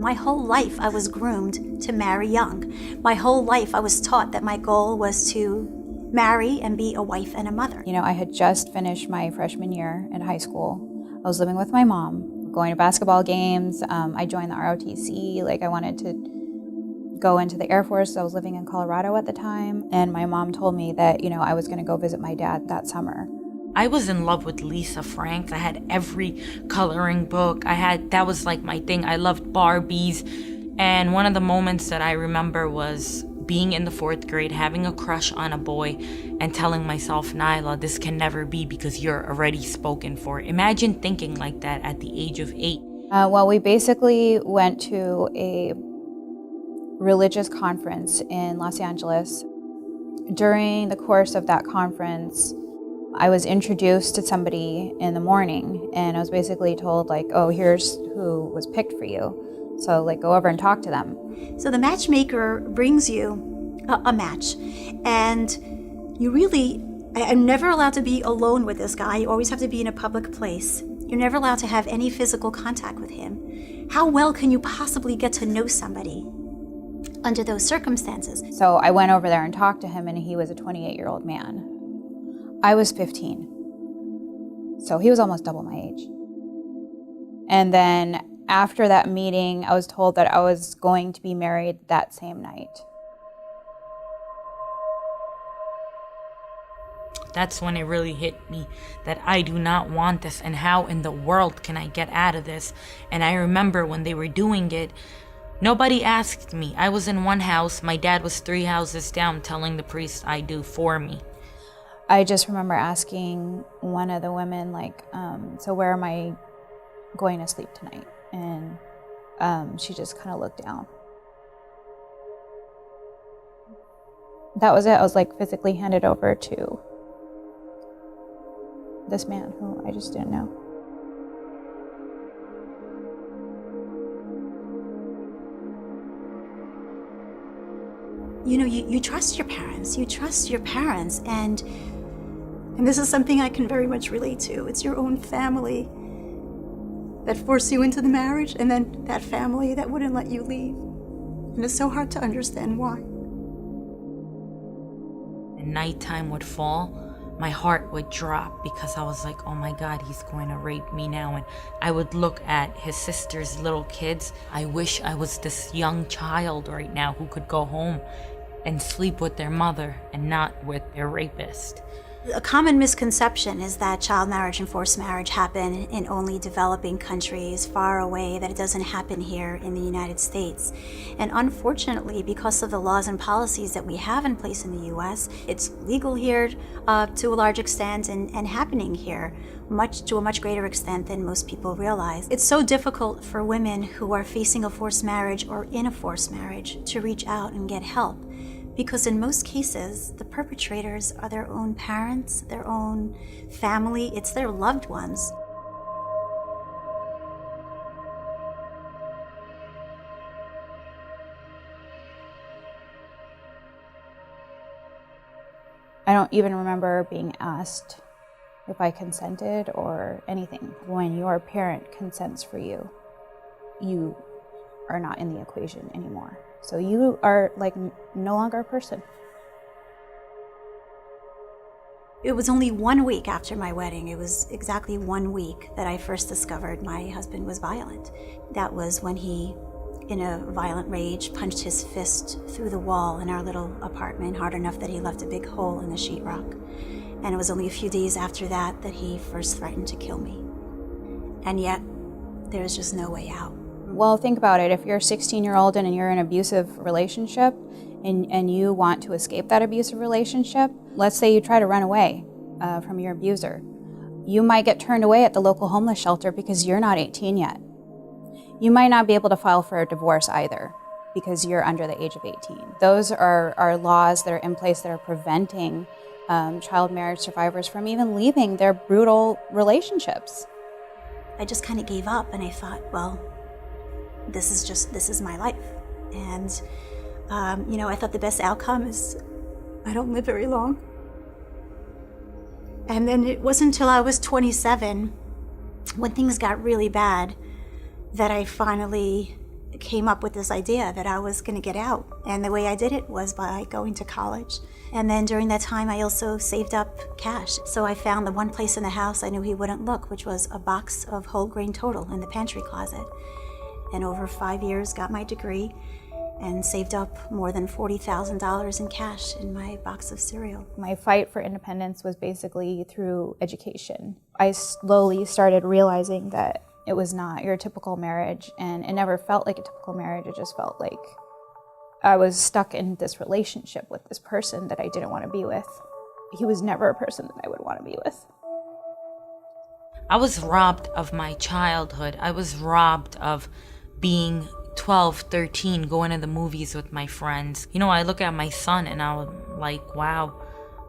My whole life I was groomed to marry young. My whole life I was taught that my goal was to marry and be a wife and a mother. You know, I had just finished my freshman year in high school. I was living with my mom, going to basketball games. I joined the ROTC. I wanted to go into the Air Force. I was living in Colorado at the time. And my mom told me that, I was going to go visit my dad that summer. I was in love with Lisa Frank. I had every coloring book. That was like my thing. I loved Barbies. And one of the moments that I remember was being in the 4th grade, having a crush on a boy, and telling myself, Nyla, this can never be because you're already spoken for. Imagine thinking like that at the age of 8. Well, we basically went to a religious conference in Los Angeles. During the course of that conference, I was introduced to somebody in the morning, and I was basically told, oh, here's who was picked for you. So, go over and talk to them. So the matchmaker brings you a match, and I'm never allowed to be alone with this guy. You always have to be in a public place. You're never allowed to have any physical contact with him. How well can you possibly get to know somebody under those circumstances? So I went over there and talked to him, and he was a 28-year-old man. I was 15. So he was almost double my age. And then after that meeting, I was told that I was going to be married that same night. That's when it really hit me that I do not want this, and how in the world can I get out of this? And I remember when they were doing it, nobody asked me. I was in one house, my dad was 3 houses down telling the priest I do for me. I just remember asking one of the women, so where am I going to sleep tonight? And she just kind of looked down. That was it. I was physically handed over to this man who I just didn't know. You trust your parents. You trust your parents, and this is something I can very much relate to. It's your own family that forced you into the marriage, and then that family that wouldn't let you leave. And it's so hard to understand why. And nighttime would fall, my heart would drop because I was like, oh my God, he's going to rape me now. And I would look at his sister's little kids. I wish I was this young child right now who could go home and sleep with their mother and not with their rapist. A common misconception is that child marriage and forced marriage happen in only developing countries far away, that it doesn't happen here in the United States. And unfortunately, because of the laws and policies that we have in place in the U.S., it's legal here to a large extent and happening here to a much greater extent than most people realize. It's so difficult for women who are facing a forced marriage or in a forced marriage to reach out and get help. Because in most cases, the perpetrators are their own parents, their own family, it's their loved ones. I don't even remember being asked if I consented or anything. When your parent consents for you, you are not in the equation anymore. So you are no longer a person. It was only 1 week after my wedding. It was exactly 1 week that I first discovered my husband was violent. That was when he, in a violent rage, punched his fist through the wall in our little apartment hard enough that he left a big hole in the sheetrock. And it was only a few days after that that he first threatened to kill me. And yet, there's just no way out. Well, think about it. If you're a 16-year-old and you're in an abusive relationship and you want to escape that abusive relationship, let's say you try to run away from your abuser. You might get turned away at the local homeless shelter because you're not 18 yet. You might not be able to file for a divorce either because you're under the age of 18. Those are laws that are in place that are preventing child marriage survivors from even leaving their brutal relationships. I just kind of gave up and I thought, well, this is my life. And, I thought the best outcome is I don't live very long. And then it wasn't until I was 27, when things got really bad, that I finally came up with this idea that I was going to get out. And the way I did it was by going to college. And then during that time, I also saved up cash. So I found the one place in the house I knew he wouldn't look, which was a box of whole grain Total in the pantry closet. And over 5 years, got my degree and saved up more than $40,000 in cash in my box of cereal. My fight for independence was basically through education. I slowly started realizing that it was not your typical marriage, and it never felt like a typical marriage. It just felt like I was stuck in this relationship with this person that I didn't want to be with. He was never a person that I would want to be with. I was robbed of my childhood. I was robbed of being 12, 13, going to the movies with my friends. You know, I look at my son and I'm like, wow,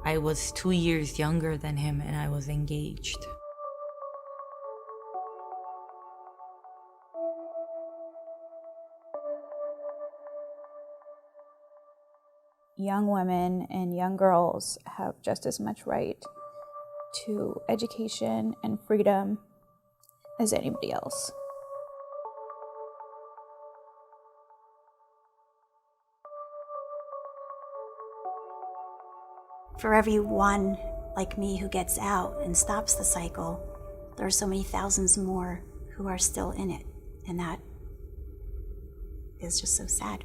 I was 2 years younger than him and I was engaged. Young women and young girls have just as much right to education and freedom as anybody else. For every one like me who gets out and stops the cycle, there are so many thousands more who are still in it, and that is just so sad.